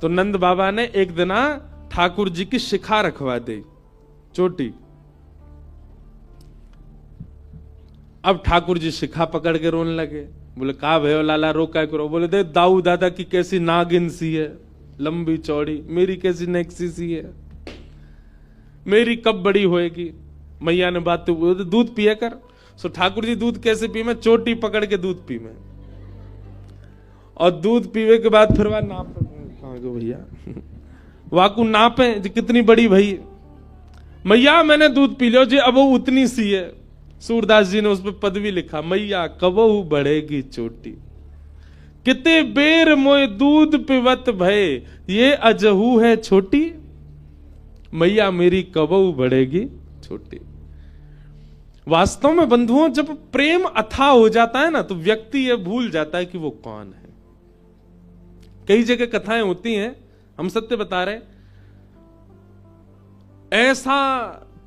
तो नंद बाबा ने एक दिन ठाकुर जी की शिखा रखवा दी, चोटी। अब ठाकुर जी शिखा पकड़ के रोने लगे। बोले का भयो लाला, रो क्या करो? बोले दे दाऊ दादा की कैसी नागिन सी है, लंबी चौड़ी, मेरी कैसी नेक्सी सी है, मेरी कब बड़ी होएगी? मैया ने बात तो दूध पिया कर। सो ठाकुर जी दूध कैसे पी? मैं चोटी पकड़ के दूध पी मैं, और दूध पीवे के बाद फिर वह नाप भैया वाकू नापे कितनी बड़ी भई मैया, मैंने दूध पी लियो जी, अब वो उतनी सी है। सूरदास जी ने उस पर पदवी लिखा, मैया कबहू बढ़ेगी चोटी, किते बेर मोय दूध पिवत भय, ये अजहू है छोटी, मैया मेरी कबहू बढ़ेगी छोटी। वास्तव में बंधुओं, जब प्रेम अथाह हो जाता है ना, तो व्यक्ति ये भूल जाता है कि वो कौन है। कई जगह कथाएं होती हैं, हम सत्य बता रहे, ऐसा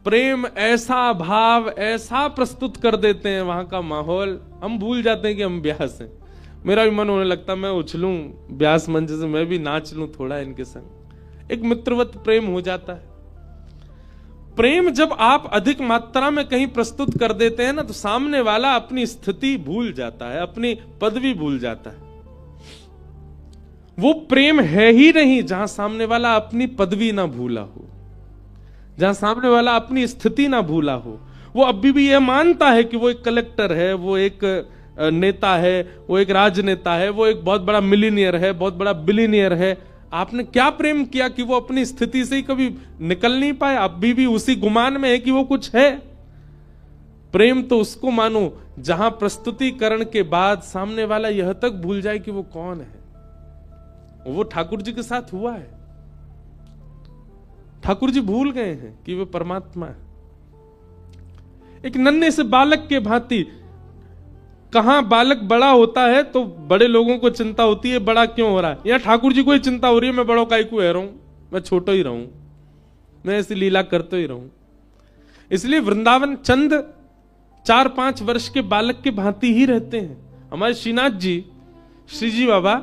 प्रेम, ऐसा भाव, ऐसा प्रस्तुत कर देते हैं वहां का माहौल, हम भूल जाते हैं कि हम ब्यास हैं। मेरा भी मन होने लगता, मैं उछलूं ब्यास मंच से, मैं भी नाच लूं थोड़ा इनके संग। एक मित्रवत प्रेम हो जाता है। प्रेम जब आप अधिक मात्रा में कहीं प्रस्तुत कर देते हैं ना, तो सामने वाला अपनी स्थिति भूल जाता है, अपनी पदवी भूल जाता है। वो प्रेम है ही नहीं जहां सामने वाला अपनी पदवी ना भूला हो, जहां सामने वाला अपनी स्थिति ना भूला हो। वो अभी भी यह मानता है कि वो एक कलेक्टर है, वो एक नेता है, वो एक राजनेता है, वो एक बहुत बड़ा मिलीनियर है, बहुत बड़ा बिलीनियर है। आपने क्या प्रेम किया कि वो अपनी स्थिति से ही कभी निकल नहीं पाए? अभी भी उसी गुमान में है कि वो कुछ है। प्रेम तो उसको मानो जहां प्रस्तुतिकरण के बाद सामने वाला यह तक भूल जाए कि वो कौन है। वो ठाकुर जी के साथ हुआ है। ठाकुर जी भूल गए हैं कि वे परमात्मा है। एक नन्हे से बालक के भांति, कहां बालक बड़ा होता है तो बड़े लोगों को चिंता होती है, बड़ा क्यों हो रहा है। या ठाकुर जी को ही चिंता हो रही है, मैं बड़ों का क्यों रहा हूं, मैं छोटा ही रहूं, मैं ऐसी लीला करते ही रहूं। इसलिए वृंदावन चंद 4-5 वर्ष के बालक के भांति ही रहते हैं। हमारे श्रीनाथ जी, श्री जी बाबा,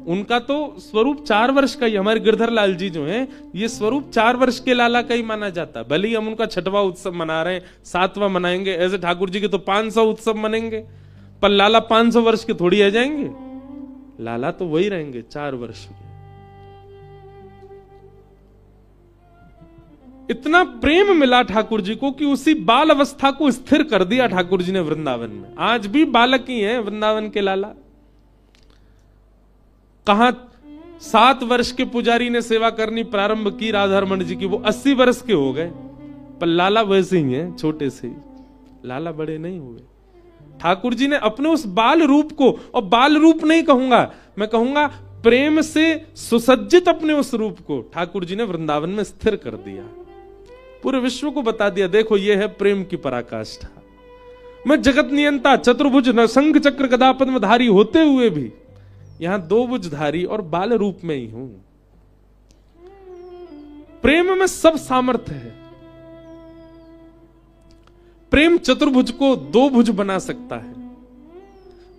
उनका तो स्वरूप 4 वर्ष का ही। हमारे गिरधर लाल जी जो हैं, ये स्वरूप 4 वर्ष के लाला का ही माना जाता है। भले ही हम उनका 6वां उत्सव मना रहे हैं, 7वां मनाएंगे, ऐसे ठाकुर जी के तो 500 उत्सव मनेंगे, पर लाला 500 वर्ष के थोड़ी आ जाएंगे। लाला तो वही रहेंगे 4 वर्ष के। इतना प्रेम मिला ठाकुर जी को कि उसी बाल अवस्था को स्थिर कर दिया ठाकुर जी ने वृंदावन में। आज भी बालक ही हैं वृंदावन के लाला। कहां 7 वर्ष के पुजारी ने सेवा करनी प्रारंभ की राधारमण जी की, वो 80 वर्ष के हो गए, पर लाला वैसे ही हैं, छोटे से ही। लाला बड़े नहीं हुए। ठाकुर जी ने अपने उस बाल रूप को, और बाल रूप नहीं कहूंगा, मैं कहूंगा प्रेम से सुसज्जित अपने उस रूप को ठाकुर जी ने वृंदावन में स्थिर कर दिया। पूरे विश्व को बता दिया, देखो ये है प्रेम की पराकाष्ठा। मैं जगत नियंता, चतुर्भुज, शंख चक्र गदा पद्मधारी होते हुए भी यहां 2 भुजधारी और बाल रूप में ही हूं। प्रेम में सब सामर्थ्य है। प्रेम चतुर्भुज को 2 भुज बना सकता है।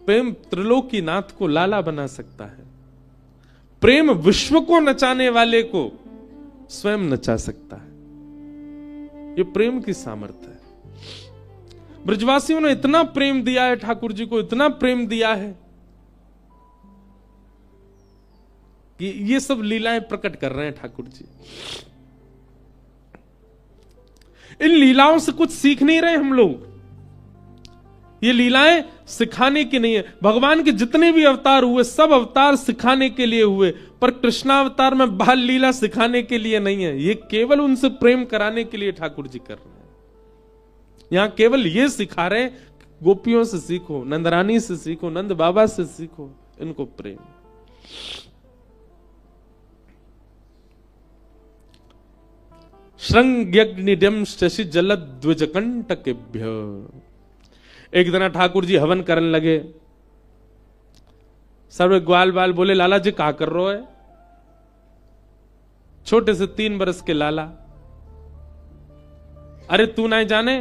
प्रेम त्रिलोकीनाथ को लाला बना सकता है। प्रेम विश्व को नचाने वाले को स्वयं नचा सकता है। ये प्रेम की सामर्थ्य है। ब्रजवासियों ने इतना प्रेम दिया है ठाकुर जी को, इतना प्रेम दिया है कि ये सब लीलाएं प्रकट कर रहे हैं ठाकुर जी। इन लीलाओं से कुछ सीख नहीं रहे हम लोग। ये लीलाएं सिखाने की नहीं है। भगवान के जितने भी अवतार हुए, सब अवतार सिखाने के लिए हुए, पर कृष्णावतार में बाल लीला सिखाने के लिए नहीं है। ये केवल उनसे प्रेम कराने के लिए ठाकुर जी कर रहे हैं। यहां केवल ये सिखा रहे हैं, गोपियों से सीखो, नंदरानी से सीखो, नंद बाबा से सीखो इनको प्रेम। श्रृंग्यग्निड्यम शशि जलद्विजकंटकेभ्य। एक दिन ठाकुर जी हवन करने लगे। सर्वे ग्वाल बाल बोले, लाला जी क्या कर रहे हो? छोटे से 3 वर्ष के लाला, अरे तू नहीं जाने,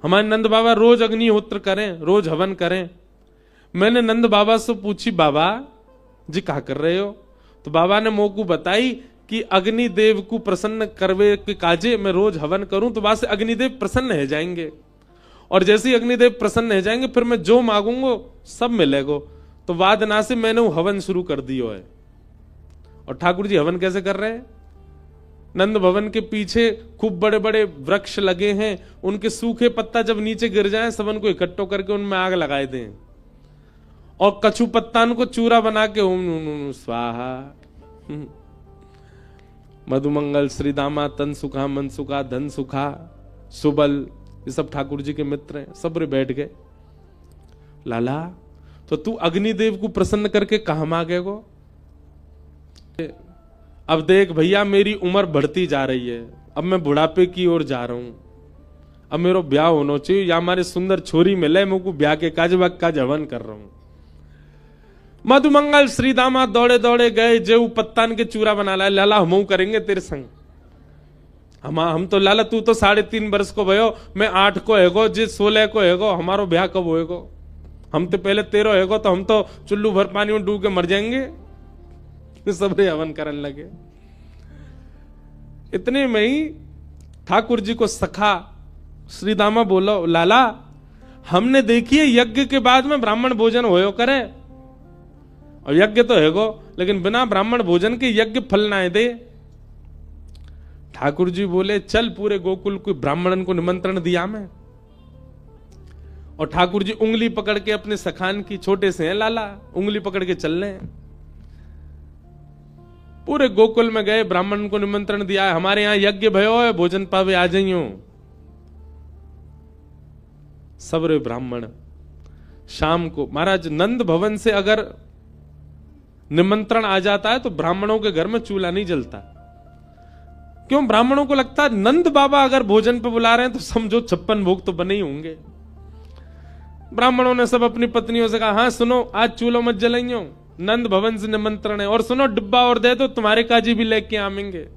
हमारे नंद बाबा रोज अग्निहोत्र करें, रोज हवन करें। मैंने नंद बाबा से पूछी, बाबा जी क्या कर रहे हो? तो बाबा ने मोकू बताई कि अग्निदेव को प्रसन्न करवे के काजे मैं रोज हवन करूं तो वहां से अग्निदेव प्रसन्न हो जाएंगे, और जैसे ही अग्निदेव प्रसन्न हो जाएंगे फिर मैं जो मांगूंगा सब मिलेगा। तो वाद ना से मैंने हवन शुरू कर दियो है। और ठाकुर जी हवन कैसे कर रहे हैं? नंद भवन के पीछे खूब बड़े बड़े वृक्ष लगे हैं, उनके सूखे पत्ता जब नीचे गिर जाएं सबन को इकट्ठो करके उनमें आग लगाए दें, और कछु पत्तान को चूरा बना के ओम स्वाहा, मधुमंगल श्रीदामा तन सुखा मन सुखा धन सुखा सुबल, ये सब ठाकुर जी के मित्र हैं। सब रे बैठ गए। लाला तो तू अग्निदेव को प्रसन्न करके कहां मांगेगो? अब देख भैया मेरी उम्र बढ़ती जा रही है, अब मैं बुढ़ापे की ओर जा रहा हूं, अब मेरा ब्याह होना चाहिए, या हमारे सुंदर छोरी मिले मुझको ब्याह के काज काज हवन कर रहा हूं। मधुमंगल श्रीदामा दौड़े दौड़े गए, जेऊ पत्तान के चूरा बना लाए। लाला हम करेंगे तेरे संग। हम तो लाला तू तो 3.5 वर्ष को भयो, मैं 8 को हैगो, जे 16 को हैगो, हमारो ब्याह कब होएगो? हम तो पहले 13 हैगो, तो हम तो चुल्लू भर पानी में डूब के मर जाएंगे। सब रे हवन करने लगे। इतने में ही ठाकुर जी को सखा श्रीदामा बोलो, लाला हमने देखिए यज्ञ के बाद में ब्राह्मण भोजन होयो करे, और यज्ञ तो हैगो, लेकिन बिना ब्राह्मण भोजन के यज्ञ फल ना दे। ठाकुर जी बोले चल पूरे गोकुल को ब्राह्मणन को निमंत्रण दिया मैं। और ठाकुर जी उंगली पकड़ के अपने सखान की, छोटे से हैं लाला, उंगली पकड़ के चल रहे हैं। पूरे गोकुल में गए, ब्राह्मण को निमंत्रण दिया है, हमारे यहां यज्ञ भयो है, भोजन पावे आ जाइयो। सब रे ब्राह्मण शाम को, महाराज नंद भवन से अगर निमंत्रण आ जाता है तो ब्राह्मणों के घर में चूल्हा नहीं जलता। क्यों? ब्राह्मणों को लगता है नंद बाबा अगर भोजन पे बुला रहे हैं तो समझो 56 भोग तो बने ही होंगे। ब्राह्मणों ने सब अपनी पत्नियों से कहा, हाँ सुनो आज चूल्हो मत जलाइयो, नंद भवन से निमंत्रण है, और सुनो डिब्बा और दे दो, तुम्हारे काजी भी लेके आवेंगे।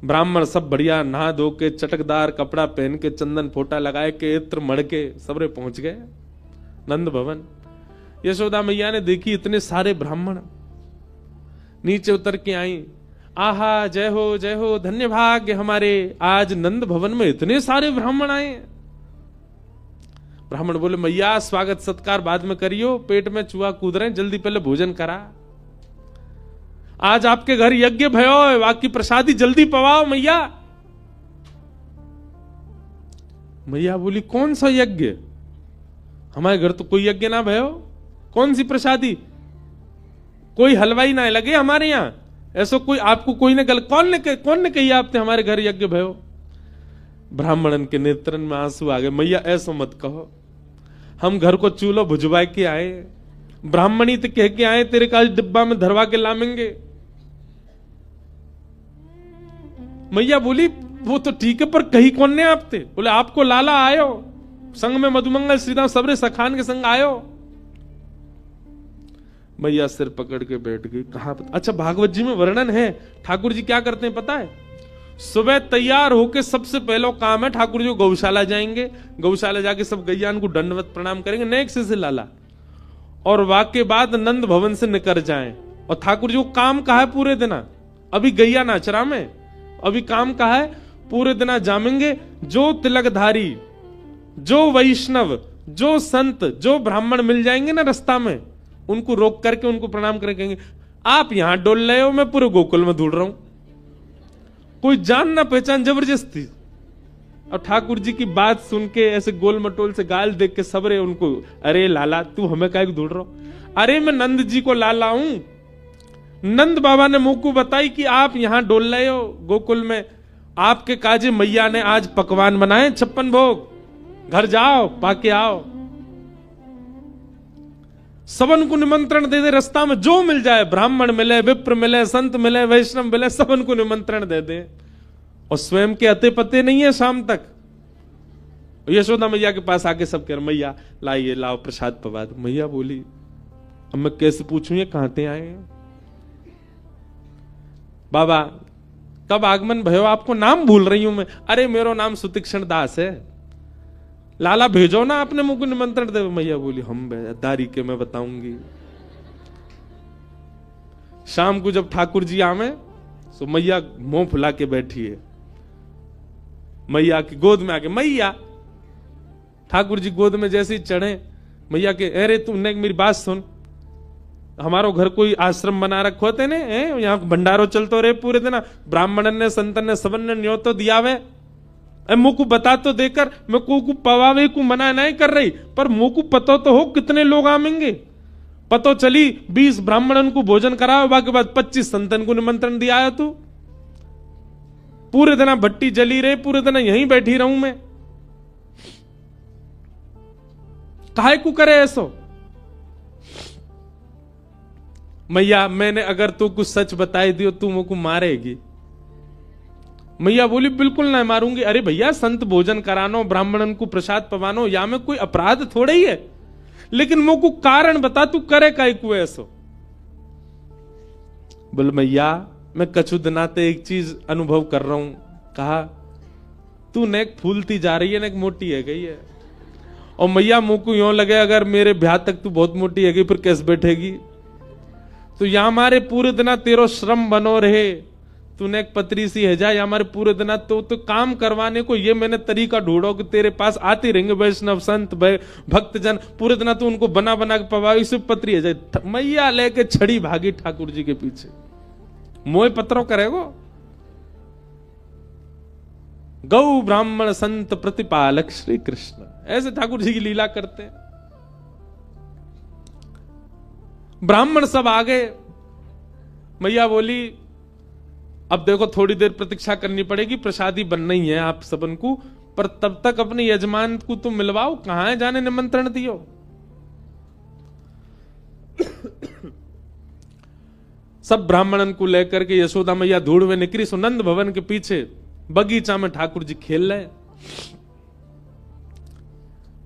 ब्राह्मण सब बढ़िया नहा धो के चटकदार कपड़ा पहन के चंदन फोटा लगाए के इत्र मड़ के सबरे पहुंच गए नंद भवन। यशोदा मैया ने देखी इतने सारे ब्राह्मण, नीचे उतर के आई, आहा जय हो धन्य भाग्य हमारे, आज नंद भवन में इतने सारे ब्राह्मण आए। ब्राह्मण बोले मैया स्वागत सत्कार बाद में करियो, पेट में चूहा कूद रहे, जल्दी पहले भोजन करा। आज आपके घर यज्ञ भयो, बाकी प्रसादी जल्दी पवाओ मैया। मैया बोली कौन सा यज्ञ? हमारे घर तो कोई यज्ञ ना भयो, कौन सी प्रसादी? कोई हलवाई ना लगे हमारे यहां, ऐसा कोई आपको कोई ने कौन ने कही आपने हमारे घर यज्ञ भयो? ब्राह्मणन के नेत्रन में आंसू आ गए। मैया ऐसा मत कहो, हम घर को चूल्हो भुजवा के आए, ब्राह्मणी तो कह के आए तेरे का डिब्बा में धरवा के लामेंगे। मैया बोली वो तो ठीक है, पर कही कौन ने आप थे? बोले आपको लाला आयो, संग में मधुमंगल श्रीदाम सबरे सखान के संग आयो। मैया सिर पकड़ के बैठ गई। कहा? अच्छा भागवत जी में वर्णन है, ठाकुर जी क्या करते हैं पता है? सुबह तैयार होके सबसे पहला काम है ठाकुर जी को गौशाला जाएंगे, गौशाला जाके सब गैयान को दंडवत प्रणाम करेंगे, नेक्स्ट से लाला, और वाके बाद नंद भवन से निकल जाएं। और ठाकुर जी को काम कहा है पूरे दिन, अभी गैया नाचरा में, अभी काम कहा है पूरे दिन जामेंगे। जो तिलकधारी, जो वैष्णव, जो संत, जो ब्राह्मण मिल जाएंगे ना रास्ता में, उनको रोक करके उनको प्रणाम करेंगे, आप यहां डोल रहे हो, मैं पूरे गोकुल में ढूंढ रहा हूं। कोई जान ना पहचान जबरदस्ती। और ठाकुर जी की बात सुन के ऐसे गोल मटोल से गाल देख के सबरे उनको, अरे लाला तू हमें काहे ढूंढ रहा हो? अरे मैं नंद जी को लाला हूं, नंद बाबा ने मुझको बताई कि आप यहां डोल रहे हो गोकुल में, आपके काजे मैया ने आज पकवान बनाए 56 भोग, घर जाओ पाके आओ। सबन को निमंत्रण दे दे, रास्ता में जो मिल जाए, ब्राह्मण मिले, विप्र मिले, संत मिले, वैष्णव मिले, सबन को निमंत्रण दे दे। और स्वयं के अते पते नहीं है शाम तक। यशोदा मैया के पास आके सब कह रहे मैया लाइए, लाओ प्रसाद पवा दो। मैया बोली अब मैं कैसे पूछूं ये कहां से आए? बाबा कब आगमन भयो? आपको नाम भूल रही हूं मैं। अरे मेरा नाम सुतीक्षण दास है, लाला भेजो ना आपने मुझको निमंत्रण दे। मैया बोली हम दारी के मैं बताऊंगी। शाम को जब ठाकुर जी आवे तो मैया मुंह फुला के बैठी है, मैया की गोद में आके, मैया ठाकुर जी गोद में जैसे ही चढ़े, मैया के, अरे तुमने मेरी बात सुन, हमारो घर कोई आश्रम बना रखो होते ने, यहाँ भंडारो चलतो रहे पूरे दिन, ब्राह्मण ने संतन ने सबन ने न्योतो दिया वे, मुझको बता तो देकर, मैं को पवावे को मना नहीं कर रही, पर मुझको पता तो हो कितने लोग आवेंगे। पतो चली 20 ब्राह्मणन को भोजन कराओ, बाकी बाद 25 संतन को निमंत्रण दिया है, तू पूरे दिन भट्टी जली रहे, पूरे दिन यहीं बैठी रहूं मैं, काहे को करे ऐसो। मैया मैंने अगर तू कुछ सच बताई दियो तू मुझको मारेगी। मैया बोली बिल्कुल ना मारूंगी। अरे भैया संत भोजन करानो, ब्राह्मणन को प्रसाद पवानो, या में कोई अपराध थोड़ा ही है, लेकिन मुझको कारण बता, तू करे काहे को ऐसो। बोल मैया मैं कछु दिनाते एक चीज अनुभव कर रहा हूं। कहा तू नेक फूलती जा रही है, नेक मोटी है गई है। और मैया मुझको यूं लगे अगर मेरे ब्याह तक तू बहुत मोटी है गई, फिर कैसे बैठेगी। तो या हमारे पूरे दिना तेरो श्रम बनो रहे, तूने एक पतरी सी है जा, या हमारे पूरे दिना तो काम करवाने को ये मैंने तरीका ढूंढो कि तेरे पास आते रहेंगे वैष्णव संत भक्तजन, पूरे दिना तू उनको बना बना के पवाई, सिर्फ पतरी है जाए। मैया लेके छड़ी भागी ठाकुर जी के पीछे, मोह पत्रों करेगो। गौ ब्राह्मण संत प्रतिपालक श्री कृष्ण, ऐसे ठाकुर जी की लीला करते हैं। ब्राह्मण सब आ गए। मैया बोली अब देखो थोड़ी देर प्रतीक्षा करनी पड़ेगी, प्रसादी बनना ही है आप सबन को, पर तब तक अपने यजमान को तुम मिलवाओ, कहां है जाने निमंत्रण दियो। सब ब्राह्मणन को लेकर के यशोदा मैया धूड़ में निकली। सुनंद भवन के पीछे बगीचा में ठाकुर जी खेल रहे।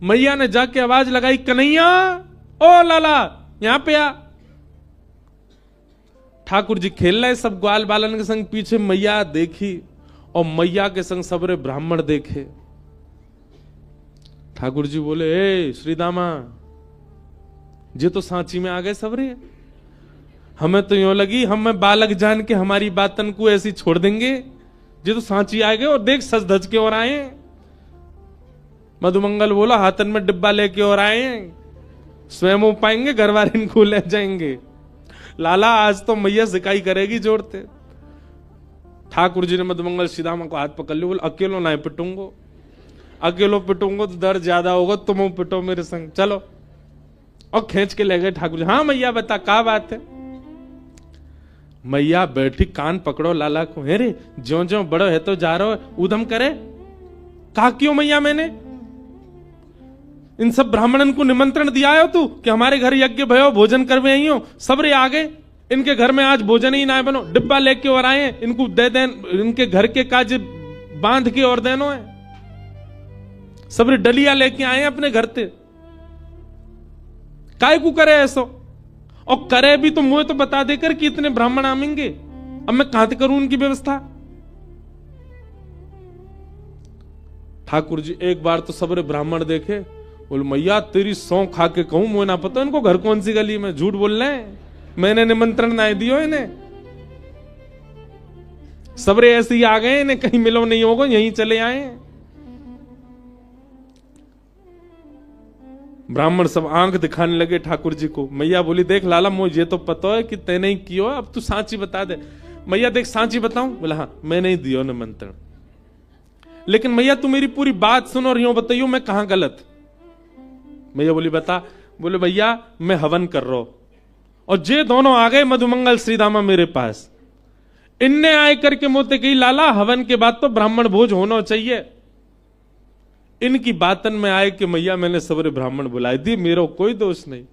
मैया ने जाके आवाज लगाई, कन्हैया ओ लाला यहां पे आ। ठाकुर जी खेल रहे सब ग्वाल बालन के संग, पीछे मैया देखी और मैया के संग सबरे ब्राह्मण देखे। ठाकुर जी बोले, ए श्रीदामा जे तो सांची में आ गए सबरे, हमें तो यूं लगी हम में बालक जान के हमारी बातन को ऐसी छोड़ देंगे, जे तो सांची आ गए और देख सज धज के और आए। मधुमंगल बोला हाथन में डिब्बा लेके और आए, स्वयं हो पाएंगे घर वाले इनको ले जाएंगे। लाला आज तो मैया सिकाई करेगी जोड़ते। ठाकुर जी ने मधुमंगल श्रीदामा को हाथ पकड़ लिया, बोले अकेलो ना पिटूंगो, अकेलो पिटूंगो तो दर्द ज्यादा होगा, तुम पिटो मेरे संग चलो। और खींच के ले गए ठाकुर जी। हाँ मैया बता क्या बात है। मैया बैठी, कान पकड़ो लाला को, हे रे ज्यो ज्यो बड़ो है तो जा रहा है उधम करे। कहा क्यों मैया मैंने इन सब ब्राह्मणन को निमंत्रण दिया हो तू कि हमारे घर यज्ञ भयो भोजन करवे आई हो, सबरे आगे इनके घर में आज भोजन ही ना बनो, डिब्बा लेके और आए, इनको दे दें, इनके घर के काज बांध के और देनो है, सबरे डलिया लेके आए अपने घर से। काय को करे ऐसो, और करे भी तो मुझे तो बता देकर कि इतने ब्राह्मण आमेंगे, अब मैं कहां से करूं उनकी व्यवस्था। ठाकुर जी एक बार तो सबरे ब्राह्मण देखे, बोले मैया तेरी सौं खा के कहूं, मुझे ना पता इनको घर कौन सी गली में, झूठ बोल रहे हैं, मैंने निमंत्रण ना दियो इन्हें, सबरे ऐसे ही आ गए, इन्हें कहीं मिलो नहीं होगा यहीं चले आए। ब्राह्मण सब आंख दिखाने लगे ठाकुर जी को। मैया बोली देख लाला मुझे ये तो पता है कि तैने ही कियो, अब तू सांची बता दे। मैया देख सांची बताऊं। बोला हाँ मैंने ही दियो निमंत्रण, लेकिन मैया तू मेरी पूरी बात सुनो और यूं बताइयो मैं कहां गलत। मैया बोली बता। बोले भैया मैं हवन कर रहा हूं और जे दोनों आ गए मधुमंगल श्रीदामा मेरे पास, इनने आए करके मोते कही लाला हवन के बाद तो ब्राह्मण भोज होना चाहिए। इनकी बातन में आए कि मैया मैंने सबरे ब्राह्मण बुलाए दी, मेरा कोई दोष नहीं।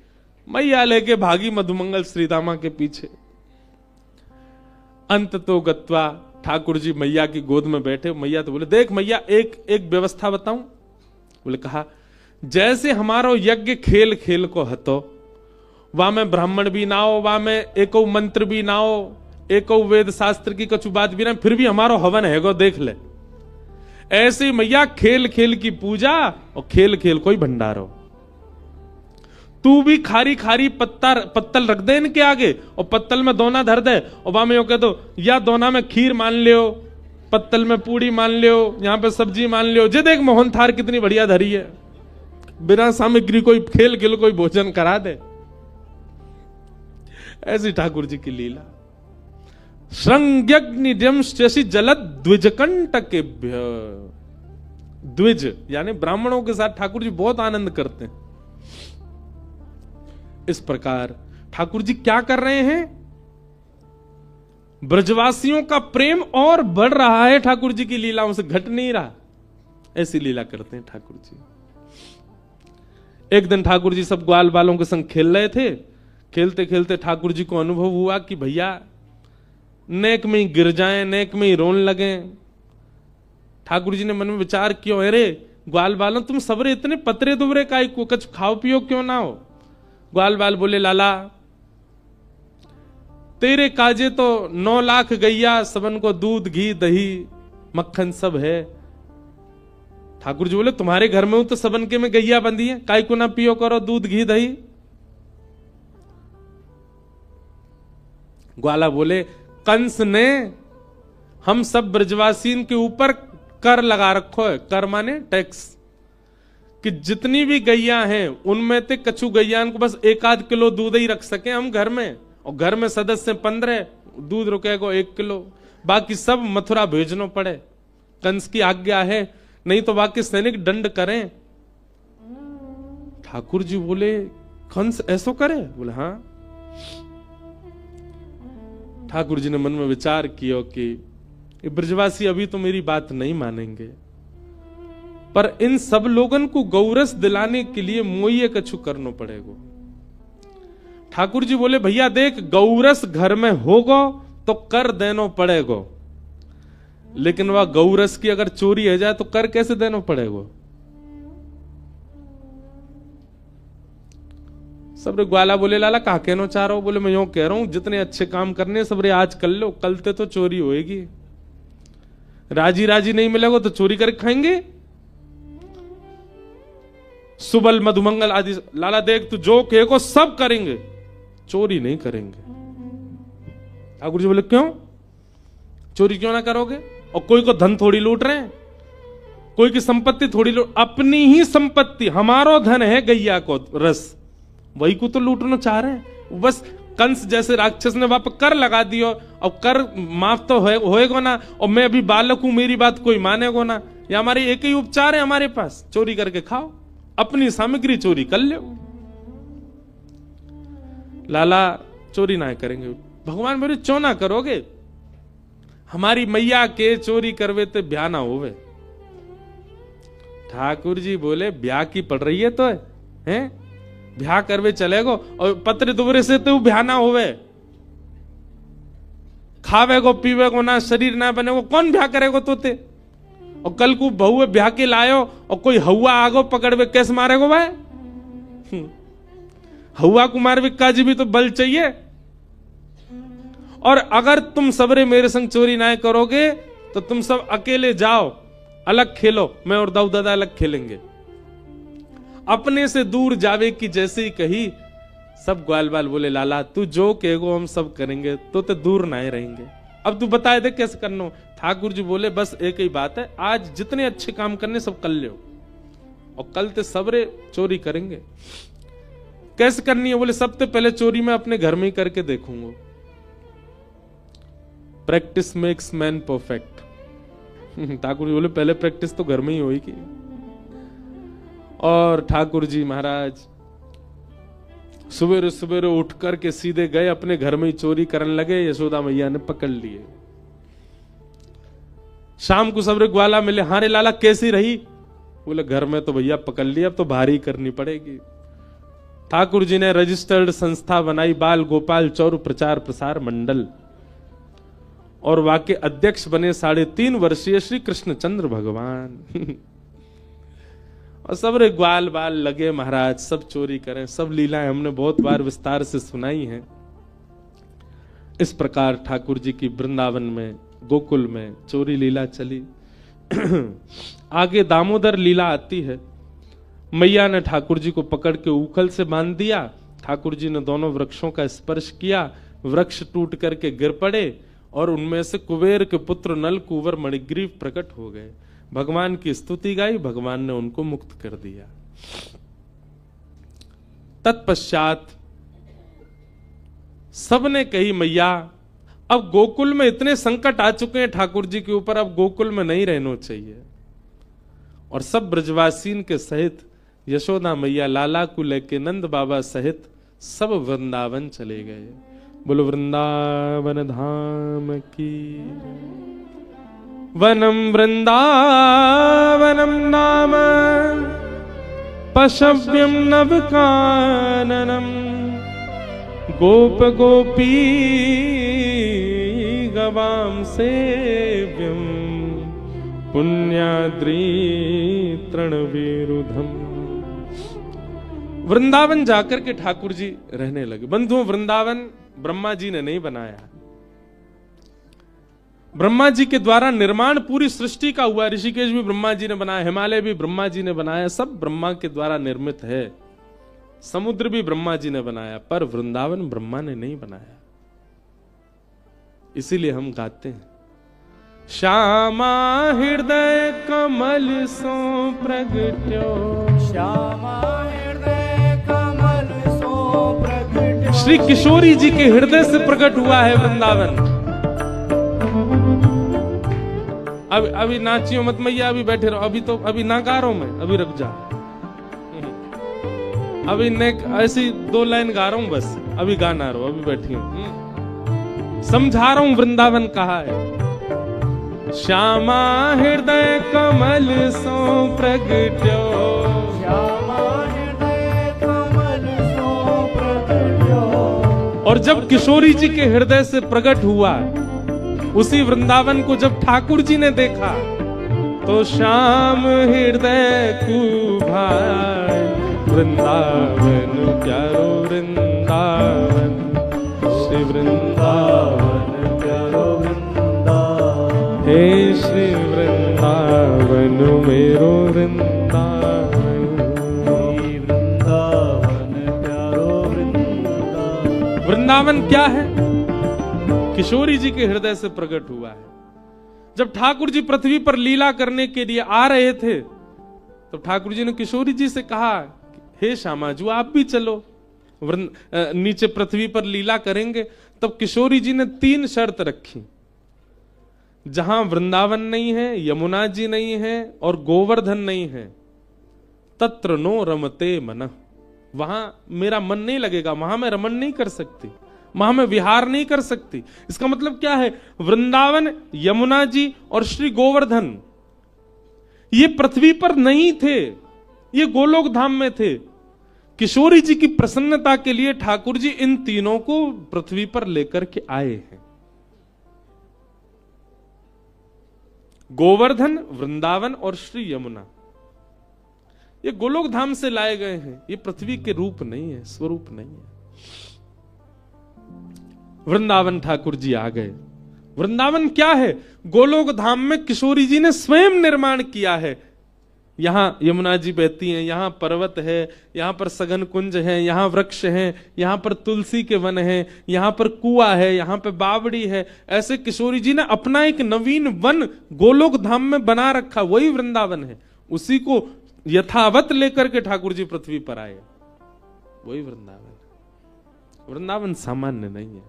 मैया लेके भागी मधुमंगल श्रीदामा के पीछे। अंत तो गत्वा ठाकुर जी मैया की गोद में बैठे। मैया तो बोले देख मैया एक व्यवस्था बताऊं। बोले कहा जैसे हमारो यज्ञ खेल खेल को हतो, वहां में ब्राह्मण भी ना हो, वहां में एको मंत्र भी ना हो, एको वेद शास्त्र की कछु बात भी ना, फिर भी हमारो हवन हैगो देख ले। ऐसे मैया खेल खेल की पूजा और खेल खेल कोई भंडारो। तू भी खारी खारी पत्तल रख दे इनके आगे और पत्तल में दोना धर दे और वहां में यो कह दो या दोना में खीर मान लियो, पत्तल में पूड़ी मान लियो, यहां पे सब्जी मान लियो, जे देख मोहन थार कितनी बढ़िया धरी है, बिना सामग्री कोई खेल खेल कोई भोजन करा दे। ऐसी ठाकुर जी की लीला। श्रृंग्यग्निद्यंश्चि जलद द्विजकंटकेभ्य, द्विज यानी ब्राह्मणों के साथ ठाकुर जी बहुत आनंद करते हैं। इस प्रकार ठाकुर जी क्या कर रहे हैं, ब्रजवासियों का प्रेम और बढ़ रहा है, ठाकुर जी की लीलाओं से घट नहीं रहा। ऐसी लीला करते हैं ठाकुर जी। एक दिन ठाकुर जी सब ग्वाल बालों के संग खेल रहे थे। खेलते खेलते ठाकुर जी को अनुभव हुआ कि भैया नेक में ही गिर जाएं, नेक में ही रोने लगे। ठाकुर जी ने मन में विचार किया, अरे ग्वाल बालों तुम सबरे इतने पतरे दुबरे काई को, कुछ खाओ पियो क्यों ना हो। ग्वाल बाल बोले, लाला तेरे काजे तो 9 लाख गैया, सबन को दूध घी दही मक्खन सब है। ठाकुर जी बोले, तुम्हारे घर में हूं तो सबन के में गैया बंधी है, काय को ना पियो करो दूध घी दही। ग्वाला बोले, कंस ने हम सब ब्रजवासीन के ऊपर कर लगा रखो है। कर माने टैक्स, कि जितनी भी गैया हैं उनमें ते कछु गैया को बस 1-8 किलो दूध ही रख सके हम घर में, और घर में सदस्य 15, दूध रुकेगा 1 किलो, बाकी सब मथुरा भेजनो पड़े। कंस की आज्ञा है, नहीं तो बाकी सैनिक दंड करें। ठाकुर जी बोले, कंस ऐसो करे? बोले हाँ। ठाकुर जी ने मन में विचार किया कि ब्रजवासी अभी तो मेरी बात नहीं मानेंगे, पर इन सब लोगन को गौरस दिलाने के लिए मोये कछु करना पड़ेगा। ठाकुर जी बोले, भैया देख गौरस घर में होगा तो कर देना पड़ेगा, लेकिन वह गौरस की अगर चोरी हो जाए तो कर कैसे देना पड़ेगा। सबरे ग्वाला बोले, लाला कहा कहना चाह रहा हो? बोले, मैं यूं कह रहा हूं जितने अच्छे काम करने सबरे आज कर लो, कल ते तो चोरी होएगी। राजी राजी नहीं मिलेगा तो चोरी करके खाएंगे। सुबल मधुमंगल आदि, लाला देख तू जो कहेगा सब करेंगे, चोरी नहीं करेंगे। ठाकुर जी बोले, क्यों चोरी क्यों ना करोगे? और कोई को धन थोड़ी लूट रहे हैं, कोई की संपत्ति थोड़ी लूट, अपनी ही संपत्ति, हमारो धन है गैया को रस, वही को तो लूटना चाह रहे हैं। बस कंस जैसे राक्षस ने वहां पर कर लगा दियो, और कर माफ तो होएगा ना, और मैं अभी बालक हूं, मेरी बात कोई मानेगा ना। या हमारे एक ही उपचार है हमारे पास, चोरी करके खाओ, अपनी सामग्री चोरी कर लो। लाला चोरी ना करेंगे। भगवान बोले, क्यों ना करोगे? हमारी मैया के चोरी करवे तो ब्याह ना होवे। ठाकुर जी बोले, ब्याह की पड़ रही है तो है ब्याह करवे चलेगो, और पत्र दुबरे से तो ब्याह ना होवे। खावेगो पीवेगो ना, शरीर ना बनेगो, कौन ब्याह करेगो तोते? और कल को बहू ब्याह के लायो और कोई हवा आगो पकड़वे, कैसे मारेगो भाई? हवा को मारवे काजी भी तो बल चाहिए। और अगर तुम सबरे मेरे संग चोरी ना करोगे तो तुम सब अकेले जाओ, अलग खेलो, मैं और दाऊ दादा अलग खेलेंगे। अपने से दूर जावे की जैसे ही कही, सब ग्वाल बाल बोले, लाला तू जो कहेगो हम सब करेंगे, तो दूर ना रहेंगे। अब तू बताए दे कैसे करना। ठाकुर जी बोले, बस एक ही बात है, आज जितने अच्छे काम करने सब कर लो, और कल ते सबरे चोरी करेंगे। कैसे करनी है? बोले, सबसे पहले चोरी मैं अपने घर में ही करके देखूंगा। Practice makes man perfect. Thakur ji बोले, पहले प्रैक्टिस तो घर में ही होगी। और ठाकुर जी महाराज सवेरे सवेरे उठ करके सीधे गए अपने घर में ही चोरी करने लगे। यशोदा मैया ने पकड़ लिए। शाम को सबरे ग्वाला मिले, हाँ रे लाला कैसी रही? बोले, घर में तो भैया पकड़ लिया, अब तो भारी करनी पड़ेगी। ठाकुर जी ने रजिस्टर्ड संस्था बनाई, बाल गोपाल चौर प्रचार प्रसार मंडल, और वाके अध्यक्ष बने 3.5 वर्षीय श्री कृष्णचंद्र भगवान। और सब रे ग्वाल बाल लगे महाराज, सब चोरी करें। सब लीलाएं हमने बहुत बार विस्तार से सुनाई हैं। इस प्रकार ठाकुर जी की वृंदावन में, गोकुल में चोरी लीला चली। आगे दामोदर लीला आती है। मैया ने ठाकुर जी को पकड़ के उखल से बांध दिया। ठाकुर जी ने दोनों वृक्षों का स्पर्श किया, वृक्ष टूट करके गिर पड़े और उनमें से कुबेर के पुत्र नल कुंवर मणिग्रीव प्रकट हो गए। भगवान की स्तुति गाई, भगवान ने उनको मुक्त कर दिया। तत्पश्चात सबने कही मैया अब गोकुल में इतने संकट आ चुके हैं ठाकुर जी के ऊपर, अब गोकुल में नहीं रहना चाहिए। और सब ब्रजवासीन के सहित यशोदा मैया लाला को लेके नंद बाबा सहित सब वृंदावन चले गए। बोलो वृंदावन धाम की। वनम वृंदावनम नाम पशव्यम नवकाननम गोप गोपी गवाम सेव्यम पुण्याद्री तृणविरुधम। वृंदावन जाकर के ठाकुर जी रहने लगे। बंधुओं, वृंदावन ब्रह्मा जी ने नहीं बनाया, ब्रह्मा जी के द्वारा निर्माण पूरी सृष्टि का हुआ। ऋषिकेश भी ब्रह्मा जी ने बनाया, हिमालय भी ब्रह्मा जी ने बनाया, सब ब्रह्मा के द्वारा निर्मित है। समुद्र भी ब्रह्मा जी ने बनाया, पर वृंदावन ब्रह्मा ने नहीं बनाया। इसीलिए हम गाते हैं श्यामा हृदय कमल सो प्रगट्यो, श्यामा हृदय कमल सो प्रगट्यो। श्री किशोरी जी के हृदय से प्रकट हुआ है वृंदावन। अभी नाचियो मत मैया, अभी बैठे रहो, अभी ना गा रहा हूं मैं, अभी रुक जा। अभी ऐसी 2 लाइन गा रहा हूं बस, अभी गाना रहो, अभी बैठी हूं, समझा रहा हूं वृंदावन कहा है। श्यामा हृदय कमल सो प्रगट्यो, श्यामा हृदय कमल सो प्रगट्यो। और जब किशोरी जी के हृदय से प्रकट हुआ उसी वृंदावन को जब ठाकुर जी ने देखा तो श्याम हृदय को भाई वृंदावन प्यारो वृंदावन, श्री वृंदावन प्यारो वृंदावन, हे श्री वृंदावन मेरो वृंदावन, वृंदावन प्यारो वृंदावन। वृंदावन क्या है? किशोरी जी के हृदय से प्रकट हुआ है। जब ठाकुर जी पृथ्वी पर लीला करने के लिए आ रहे थे तो ठाकुर जी ने किशोरी जी से कहा, हे श्यामा जी आप भी चलो, नीचे पृथ्वी पर लीला करेंगे। तब किशोरी जी ने 3 शर्त रखी। जहां वृंदावन नहीं है, यमुना जी नहीं है और गोवर्धन नहीं है, तत्र नो रमते मन, वहां मेरा मन नहीं लगेगा, वहां मैं रमन नहीं कर सकती, वहां मैं विहार नहीं कर सकती। इसका मतलब क्या है? वृंदावन, यमुना जी और श्री गोवर्धन ये पृथ्वी पर नहीं थे, ये गोलोक धाम में थे। किशोरी जी की प्रसन्नता के लिए ठाकुर जी इन तीनों को पृथ्वी पर लेकर के आए हैं। गोवर्धन, वृंदावन और श्री यमुना ये गोलोक धाम से लाए गए हैं, ये पृथ्वी के रूप नहीं है, स्वरूप नहीं है। वृंदावन ठाकुर जी आ गए। वृंदावन क्या है? गोलोक धाम में किशोरी जी ने स्वयं निर्माण किया है। यहां यमुना जी बहती हैं, यहां पर्वत है, यहां पर सघन कुंज है, यहां वृक्ष हैं, यहां पर तुलसी के वन हैं, यहां पर कुआं है, यहां पर बावड़ी है। ऐसे किशोरी जी ने अपना एक नवीन वन गोलोक धाम में बना रखा, वही वृंदावन है। उसी को यथावत लेकर के ठाकुर जी पृथ्वी पर आए, वही वृंदावन। वृंदावन सामान्य नहीं है।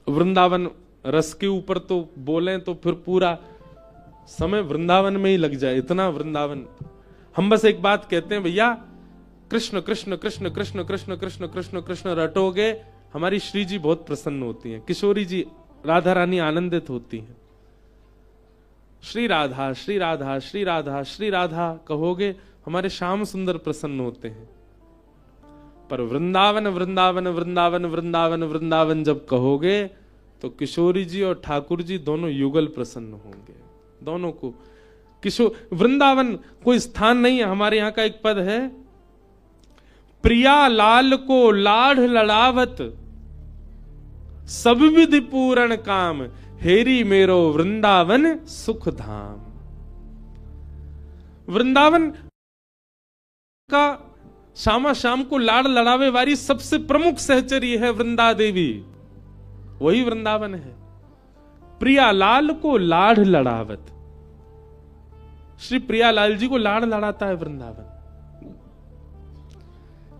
वृंदावन रस के ऊपर तो बोलें तो फिर पूरा समय वृंदावन में ही लग जाए, इतना वृंदावन। हम बस एक बात कहते हैं, भैया कृष्ण कृष्ण कृष्ण कृष्ण कृष्ण कृष्ण कृष्ण कृष्ण रटोगे, हमारी श्री जी बहुत प्रसन्न होती हैं, किशोरी जी राधा रानी आनंदित होती हैं। श्री राधा श्री राधा श्री राधा श्री राधा कहोगे, हमारे श्याम सुंदर प्रसन्न होते हैं। पर वृंदावन वृंदावन वृंदावन वृंदावन वृंदावन जब कहोगे तो किशोरी जी और ठाकुर जी दोनों युगल प्रसन्न होंगे। दोनों को वृंदावन कोई स्थान नहीं है। हमारे यहां का एक पद है, प्रिया लाल को लाढ़ लड़ावत सब विधि पूर्ण काम, हेरी मेरो वृंदावन सुख धाम। वृंदावन का श्यामा श्याम को लाड़ लड़ावे वाली सबसे प्रमुख सहचरी है वृंदा देवी, वही वृंदावन है। प्रियालाल को लाड़ लड़ावत, श्री प्रियालाल जी को लाड़ लड़ाता है वृंदावन।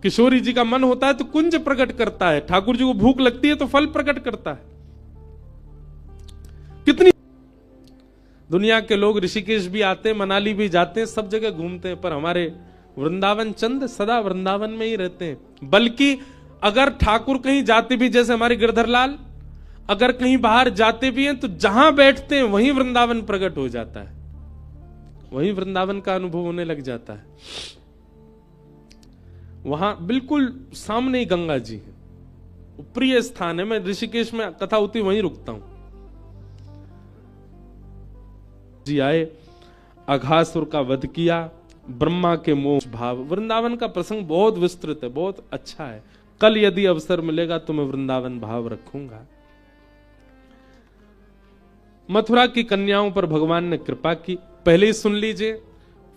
किशोरी जी का मन होता है तो कुंज प्रकट करता है, ठाकुर जी को भूख लगती है तो फल प्रकट करता है। कितनी दुनिया के लोग ऋषिकेश भी आते हैं, मनाली भी जाते हैं, सब जगह घूमते हैं, पर हमारे वृंदावन चंद सदा वृंदावन में ही रहते हैं। बल्कि अगर ठाकुर कहीं जाते भी, जैसे हमारे गिरधर लाल अगर कहीं बाहर जाते भी हैं तो जहां बैठते हैं वहीं वृंदावन प्रकट हो जाता है, वहीं वृंदावन का अनुभव होने लग जाता है। वहां बिल्कुल सामने ही गंगा जी है, प्रिय स्थान है। मैं ऋषिकेश में कथा होती वहीं रुकता हूं। जी आए, अघासुर का वध किया, ब्रह्मा के मोक्ष भाव। वृंदावन का प्रसंग बहुत विस्तृत है, बहुत अच्छा है। कल यदि अवसर मिलेगा तो मैं वृंदावन भाव रखूंगा। मथुरा की कन्याओं पर भगवान ने कृपा की, पहले ही सुन लीजिए,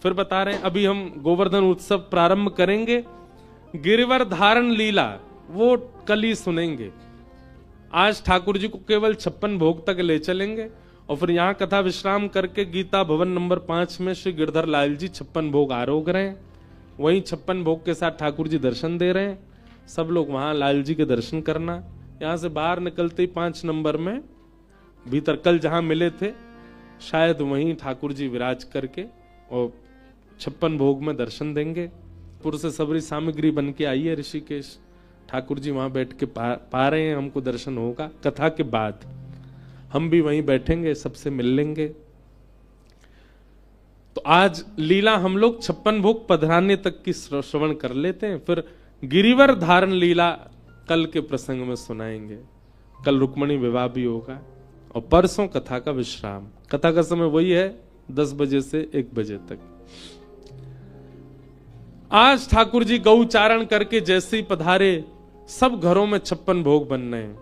फिर बता रहे हैं। अभी हम गोवर्धन उत्सव प्रारंभ करेंगे, गिरिवर धारण लीला वो कल ही सुनेंगे। आज ठाकुर जी को केवल 56 भोग तक ले चलेंगे और फिर यहां कथा विश्राम करके गीता भवन नंबर 5 में श्री गिरधर लाल जी 56 भोग आरोग रहे हैं। वहीं 56 भोग के साथ ठाकुर जी दर्शन दे रहे हैं। सब लोग वहां लाल जी के दर्शन करना। यहां से बाहर निकलते ही 5 नंबर में भीतर कल जहां मिले थे शायद वहीं ठाकुर जी विराज करके और 56 भोग में दर्शन देंगे। पुर से सबरी सामग्री बन के आई है ऋषिकेश, ठाकुर जी वहां बैठ के पा रहे हैं, हमको दर्शन होगा। कथा के बाद हम भी वहीं बैठेंगे, सबसे मिल लेंगे। तो आज लीला हम लोग 56 भोग पधराने तक की श्रवण कर लेते हैं, फिर गिरिवर धारण लीला कल के प्रसंग में सुनाएंगे। कल रुक्मणी विवाह भी होगा और परसों कथा का विश्राम। कथा का समय वही है 10 बजे से 1 बजे तक। आज ठाकुर जी गौचारण करके जैसे ही पधारे सब घरों में 56 भोग बन रहे हैं।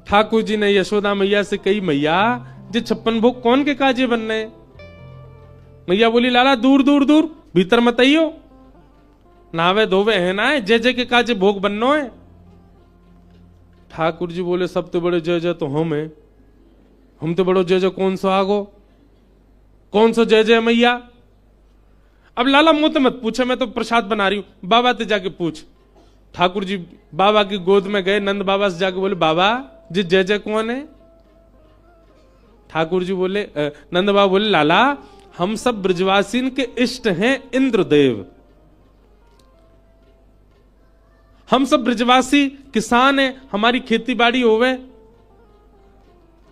ठाकुर जी ने यशोदा मैया से कही, मैया जे 56 भोग कौन के काजे बन रहे हैं? मैया बोली, लाला दूर दूर दूर, भीतर मत आइयो, नावे धोवे है ना है, जय जय के काजे भोग बननो है। ठाकुर जी बोले, सबसे बड़े जय जय तो हम तो बड़ो जय जय कौन सा आगो, कौन सा जय जय मैया? अब लाला मुझे मत पूछे, मैं तो प्रसाद बना रही हूं, बाबा ते जाके पूछ। ठाकुर जी बाबा की गोद में गए, नंद बाबा से जाके बोले, बाबा जी जय जय कौन है? ठाकुर जी बोले, नंद बाबा बोले, लाला हम सब ब्रजवासीन के इष्ट हैं इंद्रदेव। हम सब ब्रजवासी किसान हैं, हमारी खेती बाड़ी होवे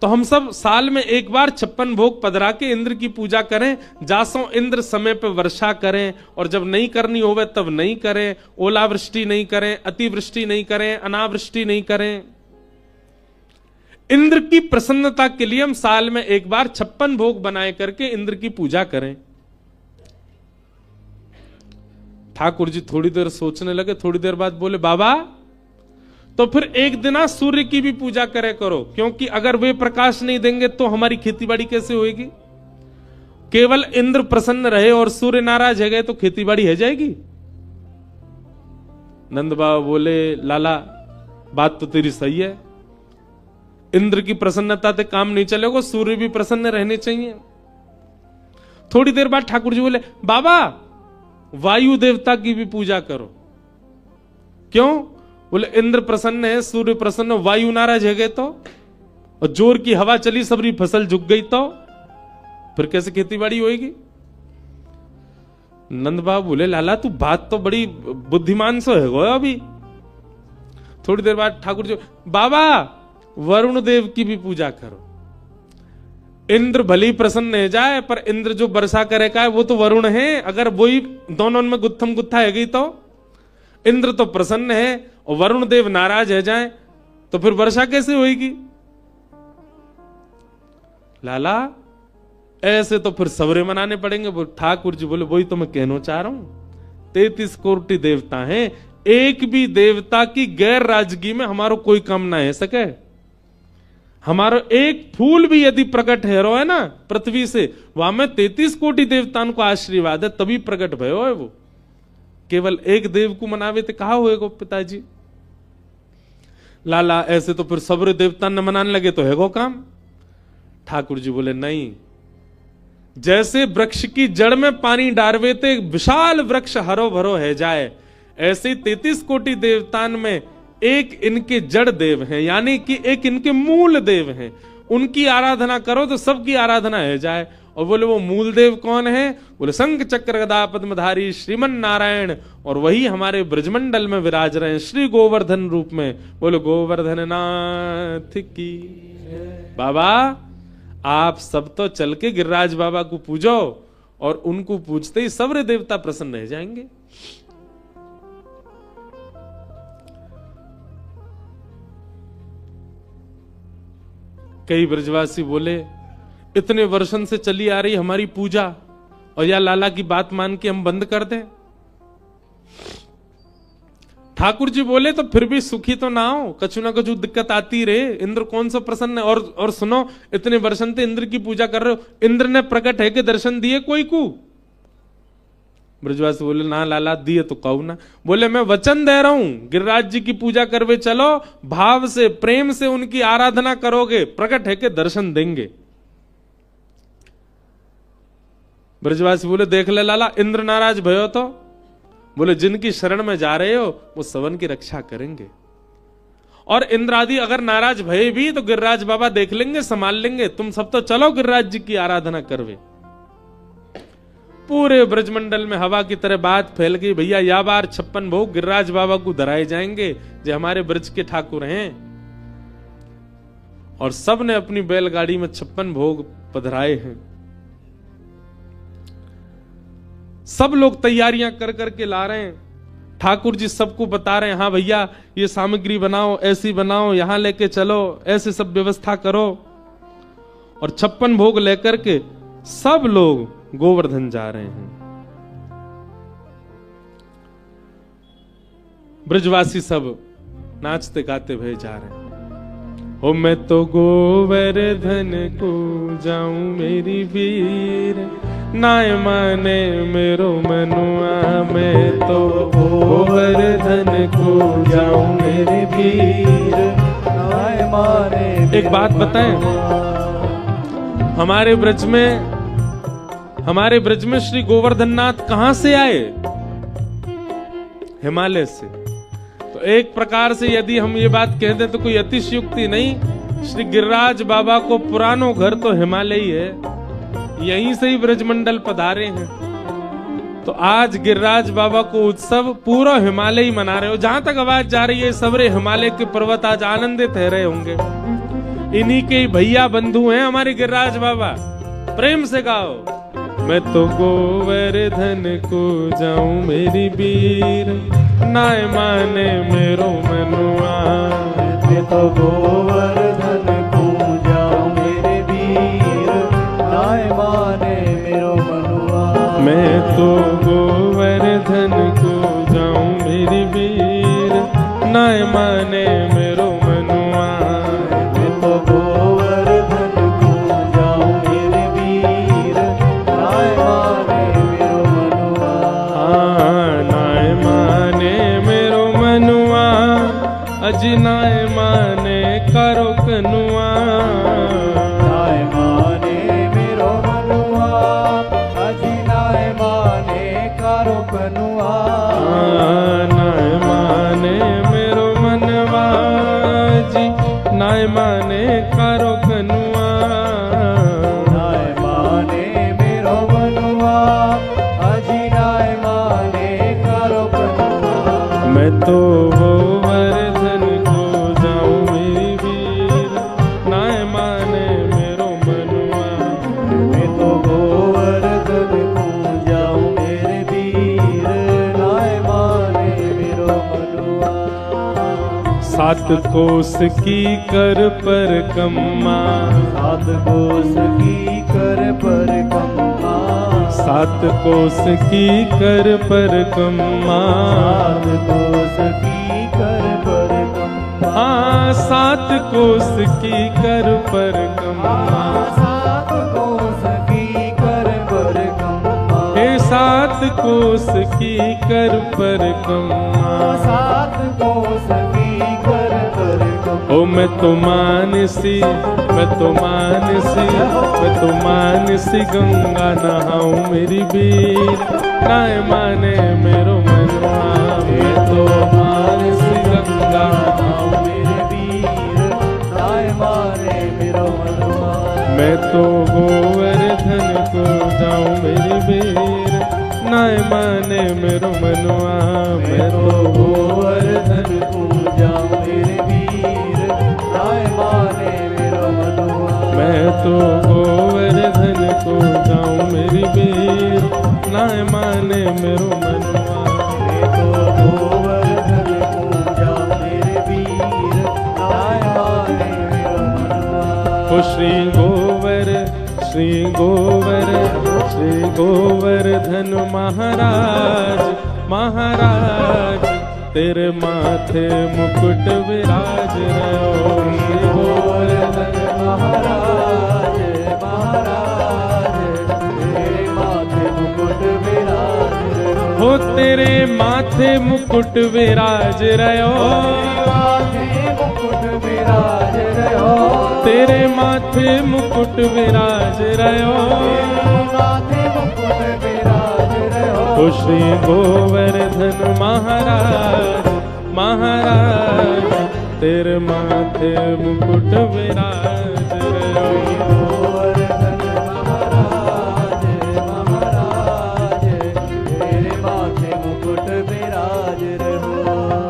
तो हम सब साल में एक बार 56 भोग पधरा के इंद्र की पूजा करें, जासों इंद्र समय पे वर्षा करें, और जब नहीं करनी होवे तब नहीं करें, ओलावृष्टि नहीं करें, अतिवृष्टि नहीं करें, अनावृष्टि नहीं करें। इंद्र की प्रसन्नता के लिए हम साल में एक बार 56 भोग बनाए करके इंद्र की पूजा करें। ठाकुर जी थोड़ी देर सोचने लगे, थोड़ी देर बाद बोले, बाबा तो फिर एक दिन सूर्य की भी पूजा करे करो, क्योंकि अगर वे प्रकाश नहीं देंगे तो हमारी खेतीबाड़ी कैसे होगी? केवल इंद्र प्रसन्न रहे और सूर्य नाराज है गए तो खेतीबाड़ी है जाएगी? नंद बाबा बोले, लाला बात तो तेरी सही है, इंद्र की प्रसन्नता से काम नहीं चलेगा, सूर्य भी प्रसन्न रहने चाहिए। थोड़ी देर बाद ठाकुर जी बोले, बाबा वायु देवता की भी पूजा करो। क्यों? बोले, इंद्र प्रसन्न है, सूर्य प्रसन्न, वायु नाराज है गए तो, और जोर की हवा चली, सबरी फसल झुक गई तो फिर कैसे खेतीबाड़ी होगी? नंद बाबा बोले, लाला तू बात तो बड़ी बुद्धिमान सो है गो। अभी थोड़ी देर बाद ठाकुर जी, बाबा वरुण देव की भी पूजा करो। इंद्र भले ही प्रसन्न है जाए, पर इंद्र जो वर्षा करेगा वो तो वरुण है, अगर वही दोनों में गुत्थम गुत्था है गई तो इंद्र तो प्रसन्न है और वरुण देव नाराज है जाए तो फिर वर्षा कैसे होगी? लाला ऐसे तो फिर सवरे मनाने पड़ेंगे। वो ठाकुर जी बोले, वही तो मैं कहना चाह रहा हूं, 33 कोटि देवता हैं, एक भी देवता की गैर राजगी में हमारो कोई काम ना है सके। हमारा एक फूल भी यदि प्रकट हेरो है ना पृथ्वी से, वहां में 33 कोटि देवताओं को आशीर्वाद है, तभी प्रकट भयो है वो। केवल एक देव को मनावे तो कहा होएगा पिताजी? लाला ऐसे तो फिर सब्र देवता न मनाने लगे तो है वो काम। ठाकुर जी बोले नहीं, जैसे वृक्ष की जड़ में पानी डारवे ते विशाल वृक्ष हरो भरो है जाए, ऐसे 33 कोटि देवतान में एक इनके जड़ देव हैं, यानी कि एक इनके मूल देव हैं। उनकी आराधना करो तो सबकी आराधना है जाए। और बोले वो मूल देव कौन है? बोले शंख चक्र गदा पद्मधारी श्रीमन नारायण, और वही हमारे ब्रजमंडल में विराज रहे हैं श्री गोवर्धन रूप में। बोले गोवर्धन नाथ की। बाबा आप सब तो चल के गिरिराज बाबा को पूजो, और उनको पूजते ही सब्र देवता प्रसन्न रह जाएंगे। कई ब्रजवासी बोले इतने वर्षों से चली आ रही हमारी पूजा, और या लाला की बात मान के हम बंद कर दें? ठाकुर जी बोले तो फिर भी सुखी तो ना हो, कछु ना कछु दिक्कत आती रहे। इंद्र कौन सा प्रसन्न है? और सुनो, इतने वर्षों से इंद्र की पूजा कर रहे हो, इंद्र ने प्रकट है कि दर्शन दिए कोई को? ब्रजवासी बोले ना लाला दिए तो कहू ना। बोले मैं वचन दे रहा हूं, गिरिराज जी की पूजा करवे चलो, भाव से प्रेम से उनकी आराधना करोगे, प्रकट है कि दर्शन देंगे। ब्रजवासी बोले देख ले लाला, इंद्र नाराज भयो तो? बोले जिनकी शरण में जा रहे हो वो सवन की रक्षा करेंगे, और इंद्र आदि अगर नाराज भये भी तो गिरिराज बाबा देख लेंगे, संभाल लेंगे। तुम सब तो चलो गिरिराज जी की आराधना करवे। पूरे ब्रजमंडल में हवा की तरह बात फैल गई, भैया या बार 56 भोग गिरिराज बाबा को धराए जाएंगे, जो हमारे ब्रज के ठाकुर हैं। और सब ने अपनी बैलगाड़ी में 56 भोग पधराए हैं। सब लोग तैयारियां कर करके ला रहे हैं। ठाकुर जी सबको बता रहे हैं, हाँ भैया ये सामग्री बनाओ, ऐसी बनाओ, यहां लेके चलो, ऐसे सब व्यवस्था करो। और 56 भोग लेकर के सब लोग गोवर्धन जा रहे हैं। ब्रजवासी सब नाचते गाते भय जा रहे हैं। ओ मैं तो गोवर्धन को जाऊं मेरी वीर, नाय माने मेरो मनुआ। मैं तो गोवर्धन को जाऊं मेरी वीर, नाय माने। एक बात बताएं, हमारे ब्रज में श्री गोवर्धन नाथ कहां से आए? हिमालय से। तो एक प्रकार से यदि हम ये बात कह दें तो कोई अतिशयोक्ति नहीं। श्री गिरिराज बाबा को पुरानो घर तो हिमालय ही है, यहीं से ही ब्रजमंडल पधारे हैं। तो आज गिरिराज बाबा को उत्सव पूरा हिमालय ही मना रहे हो। जहां तक आवाज जा रही है, सबरे हिमालय के पर्वत आज आनंदित रह रहे होंगे। इन्हीं के भैया बंधु हैं हमारे गिरिराज बाबा। प्रेम से गाओ, मैं तो गोवर्धन को जाऊं मेरी वीर, नाय माने मेरो मनुआ। मैं तो गोवर्धन को जाऊं मेरे वीर, नाय माने मेरो मनुआ। मैं तो गोवर्धन को जाऊं मेरी वीर, नाय माने मेरो मनुआ। मैं तो गोवर्धन को जाऊं मेरे वीर, नाय माने मेरो मनुआ। हाँ नाय माने मेरो मनुआ, अजी नाय माने करो कनुआ। नाय माने मेरो मनुआ, अजी नाय माने करो कनुआ। नाय माने मेरो मनवा, जी नाय माने करो कनुआ। नाय माने मेरो मनुआ, अजी नाय माने करो कनुआ। मैं तो गोवर्धन को जाऊं मेरी वीर, नाय माने मेरो मनुआ। मैं तो गोवर्धन को जाऊं मेरे वीर, नाय माने मेरो मनुआ। 7 कोस की कर पर कम्मा, 7 कोस की कर पर कम्मा। 7 कोस की कर पर कम्मा, 7 कोस की कर पर कम्मा। हाँ 7 कोस की कर परिक्रमा, 7 कोस की कर परिक्रमा, हे 7 कोस की कर परिक्रमा। 7 कोस की कर परिक्रमा। ओ मैं तो मानसी, मैं तो मानसी, मैं तो मानसी गंगा नहाऊं मेरी बीर, नाय माने मेरो मनवा। मैं तो मानसी गंगा नहाऊं मेरी बीर, नाय माने मेरो मनवा। मैं तो गोवर्धन को जाऊं मेरी बीर, नाय माने मेरो मनवा। मैं तो गोवर्धन को जाऊं मेरे वीर, नाय माने मेरो मनवा। मैं तो गोवर्धन को जाऊं मेरी बीर, नाय माने मेरो मनवा। मैं तो गोवर्धन को जाऊं मेरे वीर, नाय माने मेरो मनवा। ओ श्री गोवर, श्री गोवर, श्री गोवर्धन महाराज, महाराज तेरे माथे मुकुट विराज रहो। श्री गोवर्धन महाराज, महाराज तेरे माथे मुकुट विराज रहो। हो तेरे माथे मुकुट विराज रहो, माथे मुकुट विराज रहो। तेरे माथे मुकुट विराज रहो। माथे मुकुट विराज रहो। ओ श्री गोवर्धन महाराज, महाराज तेरे माथे मुकुट विराज रहो। गोवर्धन महाराज, महाराज तेरे माथे मुकुट विराज रहो।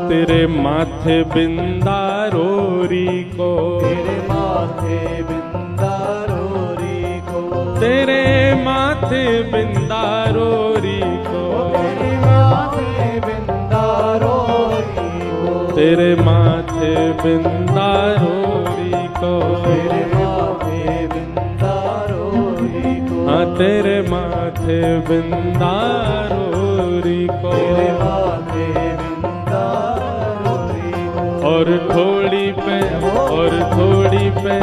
तेरे माथे बिंदारोरी को, तेरे माथे बिंदारोरी को, तेरे माथे बिंदारोरी को, तेरे माथे बिंदारोरी को, तेरे माथे बिंदारोरी को, तेरे माथे बिंदारोरी को, हाँ तेरे माथे बिंदारोरी को। तेरे माथे बिंदारोरी को। और थोड़ी पे, और थोड़ी पे,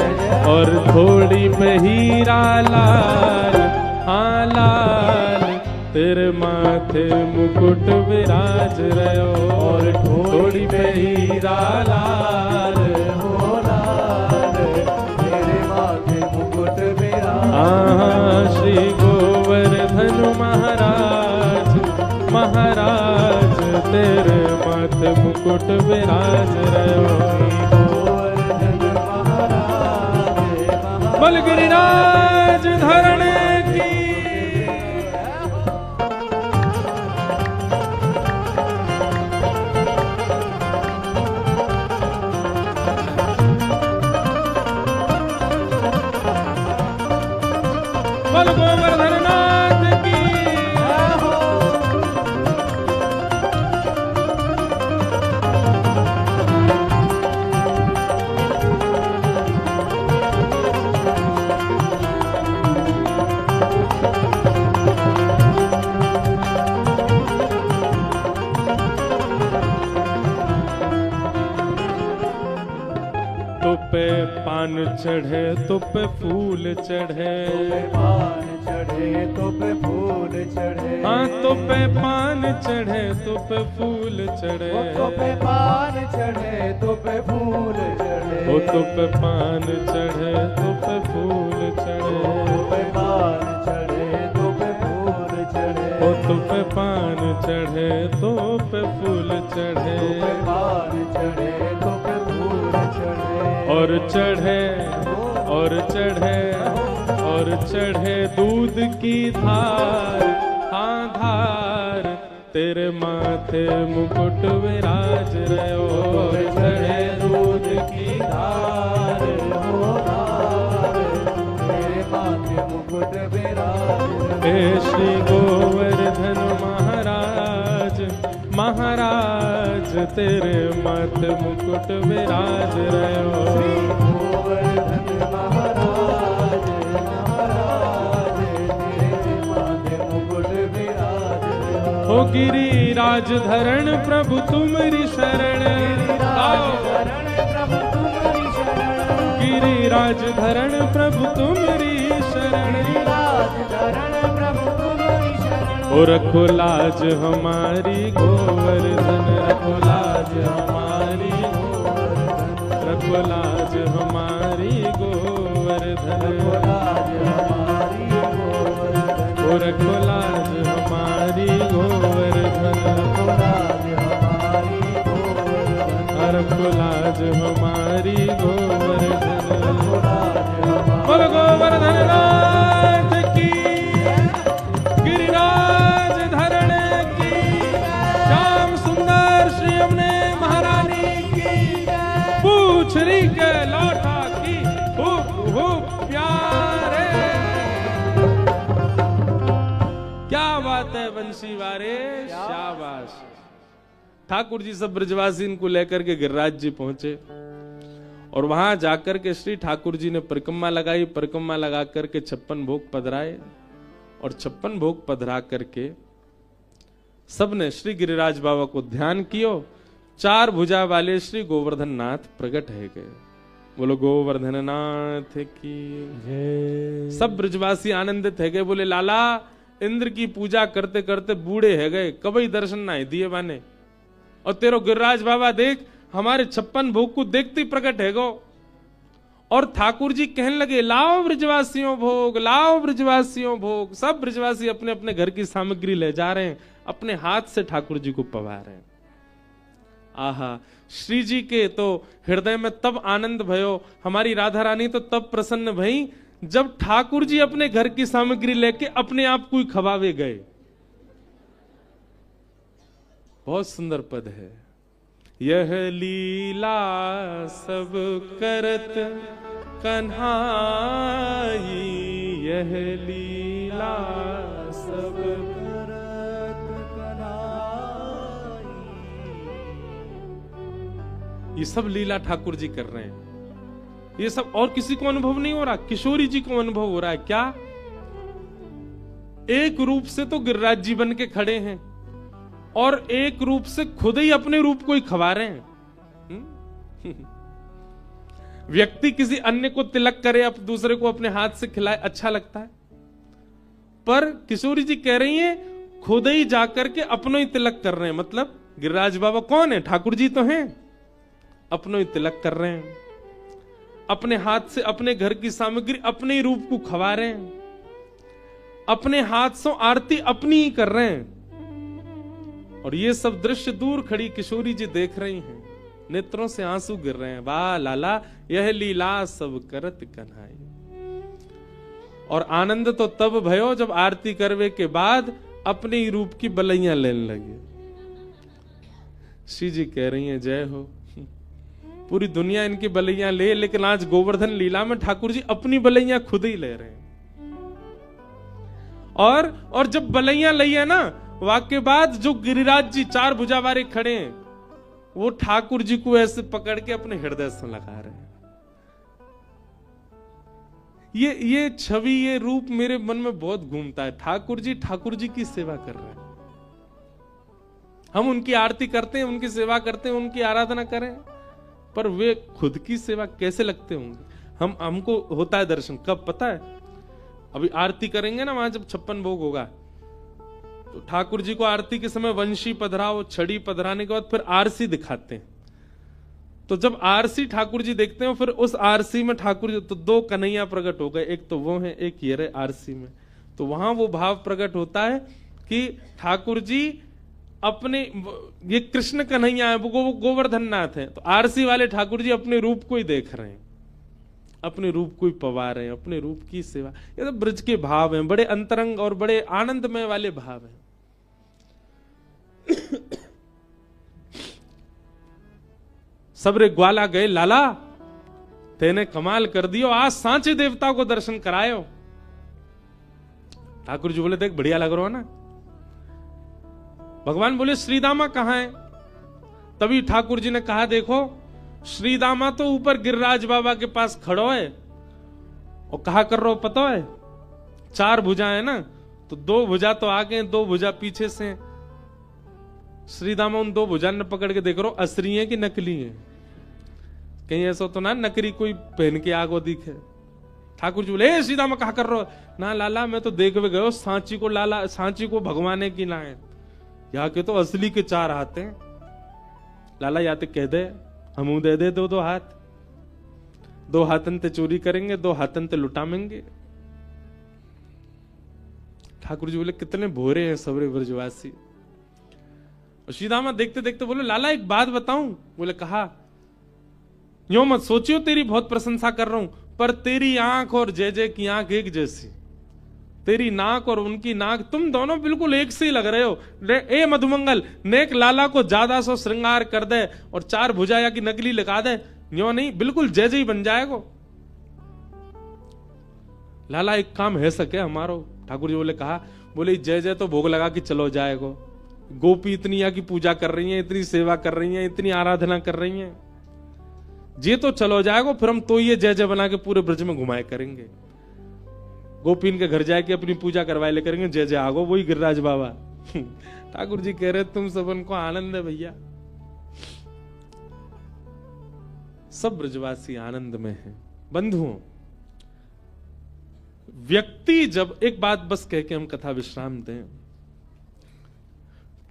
और थोड़ी पे हीरा लाल, हाँ लाल तेरे माथे मुकुट विराज रहो। और थोड़ी पे हीरा लाल, हो लाल तेरे माथे मुकुट विराज। हाँ श्री गोवर्धन महाराज, महाराज तेरे माथे मुकुट विराज रहो। गोवर्धन महाराज, बल गिरिराज धरण की। बल गोवर्धन नाथ की। तो पे पान चढ़े, तो पे फूल चढ़े, पान चढ़े तो पे फूल चढ़े। हाँ तो पे पान चढ़े, तो पे फूल चढ़े, तो पे पान चढ़े तो पे फूल चढ़े। ओ तो पे पान चढ़े, तो पे फूल चढ़े, तो पे पान चढ़े तो पे फूल चढ़े। ओ तो पे पान चढ़े, तो पे फूल चढ़े। तो पे पान चढ़े तो पे फूल चढ़े। और चढ़े, और चढ़े, और चढ़े दूध की धार, हाँ धार तेरे माथे मुकुट विराज रहो। और चढ़े दूध की धार, हो धार तेरे माथे मुकुट विराज। हे श्री गोवर्धन महाराज, महाराज तेरे माथे मुकुट विराज रहो। गोवर्धन महाराज, महाराज तेरे माथे मुकुट विराज। हो गिरिराज धरण प्रभु तुम्हारी शरण, आओ शरण प्रभु तुम्हारी शरण। गिरिराज धरण प्रभु तुम्हारी शरण, गिरिराज धरण प्रभु तुम्हारी शरण। ओ रखो लाज हमारी गोवर्धन, रखो लाज हमारी गोवर्धन, रखो लाज हमारी गोवर्धन, रखो लाज हमारी गोवर्धन, ओ रखो लाज हमारी गोवर्धन, रखो लाज हमारी गोवर्धन, रखो लाज हमारी गोवर्धन। रखो लाज हमारी। बोलो गोवर्धन नाथ की, गिरिराज धरण की, श्याम सुंदर श्री यमुने महारानी की, पूछरी के लौटा की, खूब खूब प्यारे। क्या बात है बंशी वारे, शाबाश। ठाकुर जी सब ब्रजवासी इनको लेकर के गिरिराज जी पहुंचे और वहां जाकर के श्री ठाकुर जी ने परिक्रमा लगाई, परिक्रमा लगा करके 56 भोग पधराए और 56 भोग पधरा करके सबने श्री गिरिराज बाबा को ध्यान कियो। 4 भुजा वाले श्री गोवर्धन नाथ प्रकट है गए। बोलो गोवर्धन नाथ की जय। सब ब्रजवासी आनंदित है गए। बोले लाला इंद्र की पूजा करते करते बूढ़े है गए, कभी दर्शन ना दिए बाने, और तेरो गिरिराज बाबा देख हमारे 56 भोग को देखते ही प्रकट है गो। और ठाकुर जी कहने लगे लाओ ब्रजवासियों भोग, लाओ ब्रजवासियों भोग। सब ब्रजवासी अपने अपने घर की सामग्री ले जा रहे हैं, अपने हाथ से ठाकुर जी को पवा रहे हैं। आहा, श्री जी के तो हृदय में तब आनंद भयो, हमारी राधा रानी तो तब प्रसन्न भई जब ठाकुर जी अपने घर की सामग्री लेके अपने आप को ही खवावे गए। बहुत सुंदर पद है। यह लीला सब करत कन्हाई, यह लीला सब करत कन्हाई। ये सब लीला ठाकुर जी कर रहे हैं। ये सब और किसी को अनुभव नहीं हो रहा, किशोरी जी को अनुभव हो रहा है। क्या एक रूप से तो गिरिराज जी बन के खड़े हैं और एक रूप से खुद ही अपने रूप को ही खवा रहे हैं। व्यक्ति किसी अन्य को तिलक करे, अब दूसरे को अपने हाथ से खिलाए, अच्छा लगता है, पर किशोरी जी कह रही हैं खुद ही जाकर के अपनों ही तिलक कर रहे हैं। मतलब गिरिराज बाबा कौन है? ठाकुर जी तो हैं, अपनों ही तिलक कर रहे हैं, अपने हाथ से अपने घर की सामग्री अपने ही रूप को खवा रहे हैं, अपने हाथ से आरती अपनी ही कर रहे हैं। और ये सब दृश्य दूर खड़ी किशोरी जी देख रही हैं, नेत्रों से आंसू गिर रहे हैं। वाह लाला यह लीला सब करत कन्हाई। और आनंद तो तब भयो जब आरती करवे के बाद अपने ही रूप की बलैया लेने लगे। श्री जी कह रही हैं जय हो, पूरी दुनिया इनकी बलैया ले, लेकिन आज गोवर्धन लीला में ठाकुर जी अपनी बलैया खुद ही ले रहे हैं। और जब बलैया ली है ना, वाक्य बाद जो गिरिराज जी 4 भुजा वाले खड़े हैं, वो ठाकुर जी को ऐसे पकड़ के अपने हृदय से लगा रहे हैं। ये छवि, ये रूप मेरे मन में बहुत घूमता है। ठाकुर जी की सेवा कर रहे हैं। हम उनकी आरती करते हैं, उनकी सेवा करते हैं, उनकी आराधना करें, पर वे खुद की सेवा कैसे लगते होंगे? हमको होता है दर्शन कब पता है? अभी आरती करेंगे ना, वहां जब 56 भोग होगा तो ठाकुर जी को आरती के समय वंशी पधराओ, छड़ी पधराने के बाद फिर आरसी दिखाते हैं। तो जब आरसी ठाकुर जी देखते हैं, फिर उस आरसी में ठाकुर जी तो 2 कन्हैया प्रकट हो गए, एक तो वो है, एक ये रहे आरसी में। तो वहां वो भाव प्रकट होता है कि ठाकुर जी अपने, ये कृष्ण कन्हैया है, वो गोवर्धन नाथ है, तो आरसी वाले ठाकुर जी अपने रूप को ही देख रहे हैं, अपने रूप को ही पवा रहे हैं, अपने रूप की सेवा। ये तो ब्रज के भाव हैं, बड़े अंतरंग और बड़े आनंदमय वाले भाव हैं। सबरे ग्वाला गए, लाला तेने कमाल कर दियो, आज सांचे देवता को दर्शन करायो। ठाकुर जी बोले देख बढ़िया लग रहा है ना। भगवान बोले श्रीदामा कहां है? तभी ठाकुर जी ने कहा देखो श्रीदामा तो ऊपर गिरिराज बाबा के पास खड़ो है, और कहा कर रहा हो पता है? 4 भुजा है ना, तो 2 भुजा तो आगे, 2 भुजा पीछे से। श्रीदामा उन 2 भुजा ने पकड़ के देख रहा हो असली है कि नकली है। कहीं ऐसा तो ना नकरी कोई पहन के आगो दिखे। ठाकुर जी बोले ए सीधा मैं कहा कर रहा ना लाला, मैं तो देख भी गयो सांची को, लाला सांची को भगवाने की ना है, यहाँ के तो असली के 4 हाथ हैं। लाला या तो कह दे हमू दे दे 2 हाथ, 2 हाथन ते चोरी करेंगे, 2 हाथन ते लुटामेंगे। ठाकुर जी बोले कितने भोरे हैं सबरे ब्रजवासी। और सीधामा देखते देखते बोले लाला एक बात बताऊं? बोले कहा, यो मत सोचियो तेरी बहुत प्रशंसा कर रहा हूं, पर तेरी आंख और जय जय की आंख एक जैसी, तेरी नाक और उनकी नाक, तुम दोनों बिल्कुल एक से ही लग रहे हो। ए मधुमंगल, नेक लाला को ज्यादा सो श्रृंगार कर दे और 4 भुजाया की नकली लगा दे, यो नहीं बिल्कुल जय जय बन जाएगा। लाला एक काम है सके हमारो। ठाकुर जी बोले कहा, बोले जय जय तो भोग लगा के चलो जाएगो, गोपी इतनी यहाँ की पूजा कर रही हैं, इतनी सेवा कर रही हैं, इतनी आराधना कर रही हैं, जे तो चलो जाएगो, फिर हम तो ये जय जय बना के पूरे ब्रज में घुमाए करेंगे। गोपीन के घर जाके अपनी पूजा करवाए ले करेंगे, जय जय आगो वही गिरिराज बाबा। ठाकुर जी कह रहे तुम सबन को आनंद है भैया, सब ब्रजवासी आनंद में हैं। बंधुओं, व्यक्ति जब, एक बात बस कह के हम कथा विश्राम दें,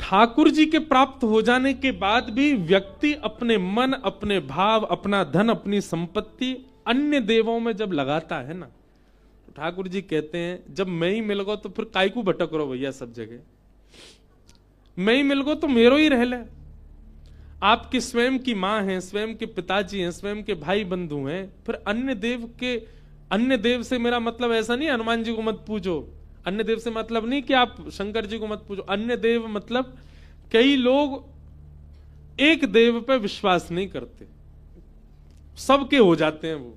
ठाकुर जी के प्राप्त हो जाने के बाद भी व्यक्ति अपने मन, अपने भाव, अपना धन, अपनी संपत्ति अन्य देवों में जब लगाता है ना, तो ठाकुर जी कहते हैं जब मैं ही मिल गो तो फिर काय को भटक रहो भैया सब जगह, मैं ही मिल गो तो मेरो ही रह ले। आपकी स्वयं की मां है, स्वयं के पिताजी हैं, स्वयं के भाई बंधु हैं, फिर अन्य देव से मेरा मतलब ऐसा नहीं हनुमान जी को मत पूजो, अन्य देव से मतलब नहीं कि आप शंकर जी को मत पूजो, अन्य देव मतलब कई लोग एक देव पे विश्वास नहीं करते, सबके हो जाते हैं वो।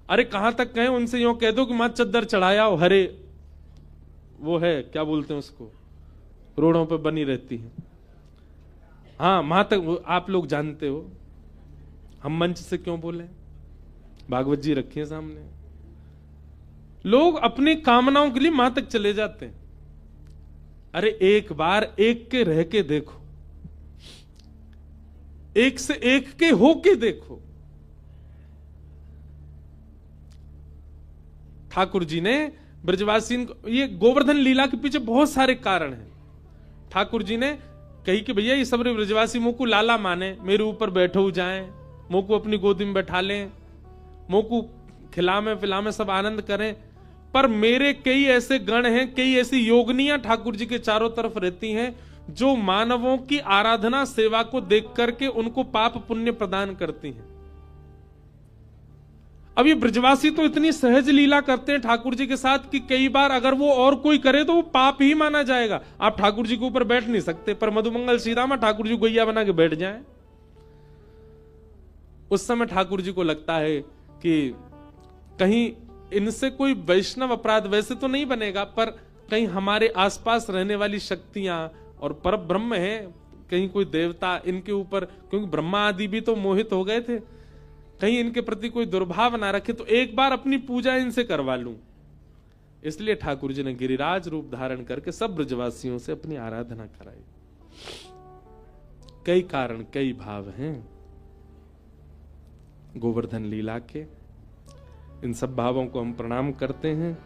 अरे कहां तक कहें, उनसे यूं कह दो कि मां चद्दर चढ़ाया हो, हरे वो है क्या बोलते हैं उसको, रोडों पे बनी रहती है, हाँ मां तक आप लोग जानते हो, हम मंच से क्यों बोले, भागवत जी रखिए सामने। लोग अपनी कामनाओं के लिए मां तक चले जाते हैं। अरे एक बार एक के रह के देखो, एक से एक के हो के देखो। ठाकुर जी ने ब्रजवासी, ये गोवर्धन लीला के पीछे बहुत सारे कारण हैं। ठाकुर जी ने कही कि भैया ये सब ब्रजवासी मुंह को लाला माने, मेरे ऊपर बैठो हो जाएं, मुंह को अपनी गोदी में बैठा लें, मुंह को खिलामे पिलामे सब आनंद करें, पर मेरे कई ऐसे गण हैं, कई ऐसी योगनियां ठाकुर जी के चारों तरफ रहती हैं जो मानवों की आराधना सेवा को देख करके उनको पाप पुण्य प्रदान करती हैं। अब ये ब्रजवासी तो इतनी सहज लीला करते हैं ठाकुर जी के साथ कि कई बार अगर वो और कोई करे तो वो पाप ही माना जाएगा। आप ठाकुर जी के ऊपर बैठ नहीं सकते, पर मधुमंगल सीधामा ठाकुर जी गैया बना के बैठ जाए। उस समय ठाकुर जी को लगता है कि कहीं इनसे कोई वैष्णव अपराध वैसे तो नहीं बनेगा, पर कहीं हमारे आसपास रहने वाली शक्तियां और पर ब्रह्म है, कहीं कोई देवता इनके ऊपर, क्योंकि ब्रह्मा आदि भी तो मोहित हो गए थे, कहीं इनके प्रति कोई दुर्भाव ना रखे, तो एक बार अपनी पूजा इनसे करवा लूं। इसलिए ठाकुर जी ने गिरिराज रूप धारण करके सब ब्रजवासियों से अपनी आराधना कराई। कई कारण, कई भाव हैं गोवर्धन लीला के। इन सब भावों को हम प्रणाम करते हैं।